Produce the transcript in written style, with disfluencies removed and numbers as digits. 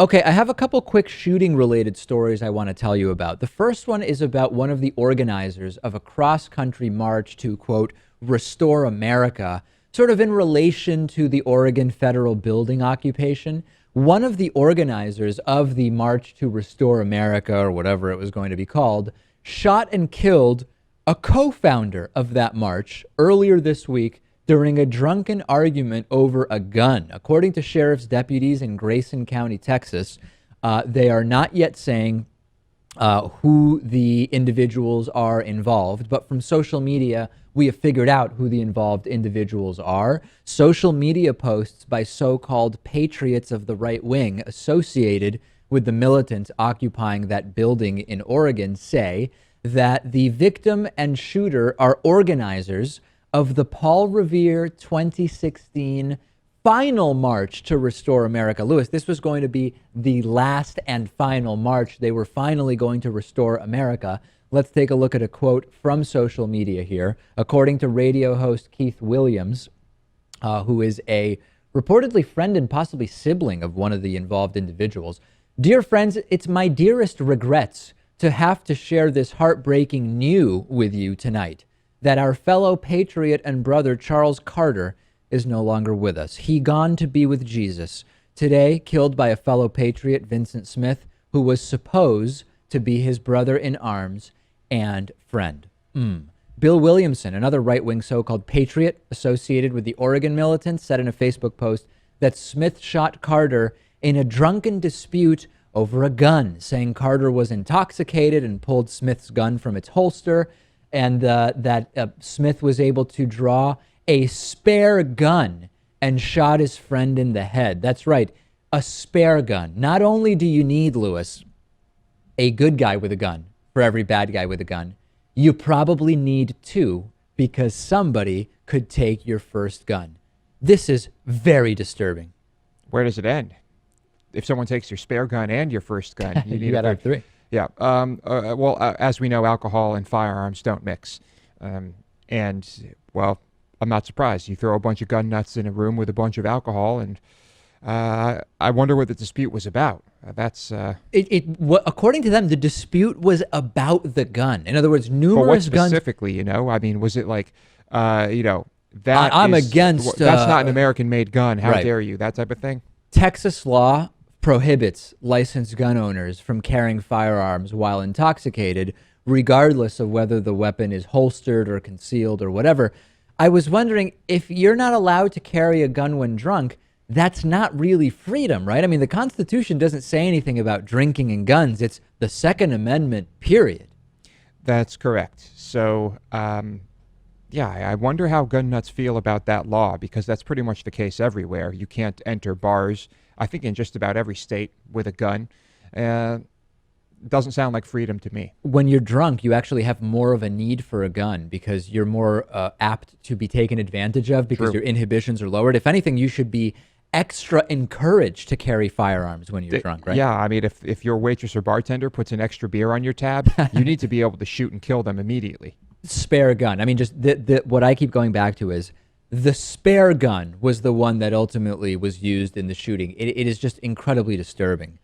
Okay, I have a couple quick shooting related stories I want to tell you about. The first one is about one of the organizers of a cross country march to, quote, restore America, sort of in relation to the Oregon federal building occupation. One of the organizers of the March to Restore America, or whatever it was going to be called, shot and killed a co founder of that march earlier this week during a drunken argument over a gun. According to sheriff's deputies in Grayson County, Texas, they are not yet saying who the individuals are involved, but from social media, we have figured out who the involved individuals are. Social media posts by so-called patriots of the right wing associated with the militants occupying that building in Oregon say that the victim and shooter are organizers of the Paul Revere 2016 final march to restore America. Lewis, this was going to be the last and final march. They were finally going to restore America. Let's take a look at a quote from social media here. According to radio host Keith Williams, who is a reportedly friend and possibly sibling of one of the involved individuals. Dear friends, it's my dearest regrets to have to share this heartbreaking news with you tonight, that our fellow patriot and brother Charles Carter is no longer with us. He gone to be with Jesus. Today, killed by a fellow patriot, Vincent Smith, who was supposed to be his brother in arms and friend. Bill Williamson, another right-wing so-called patriot associated with the Oregon militants, said in a Facebook post that Smith shot Carter in a drunken dispute over a gun, saying Carter was intoxicated and pulled Smith's gun from its holster, and that Smith was able to draw a spare gun and shot his friend in the head. That's right, a spare gun. Not only do you need, Lewis, a good guy with a gun for every bad guy with a gun, you probably need two, because somebody could take your first gun. This is very disturbing. Where does it end? If someone takes your spare gun and your first gun, you got to have three. Yeah. Well, as we know, alcohol and firearms don't mix. And, well, I'm not surprised. You throw a bunch of gun nuts in a room with a bunch of alcohol, and I wonder what the dispute was about. According to them, the dispute was about the gun. In other words, numerous but what specifically, guns. I mean, was it like, that I'm against. That's not an American-made gun. How right. dare you? That type of thing. Texas law prohibits licensed gun owners from carrying firearms while intoxicated, regardless of whether the weapon is holstered or concealed or whatever. I was wondering, if you're not allowed to carry a gun when drunk, that's not really freedom, right? I mean, the Constitution doesn't say anything about drinking and guns. It's the Second Amendment, period. That's correct. So, yeah, I wonder how gun nuts feel about that law, because that's pretty much the case everywhere. You can't enter bars, I think, in just about every state with a gun. Doesn't sound like freedom to me. When you're drunk, you actually have more of a need for a gun because you're more apt to be taken advantage of because your inhibitions are lowered. If anything, you should be extra encouraged to carry firearms when you're drunk, right? Yeah, I mean, if your waitress or bartender puts an extra beer on your tab, you need to be able to shoot and kill them immediately. Spare gun. I mean, just what I keep going back to is the spare gun was the one that ultimately was used in the shooting. It is just incredibly disturbing.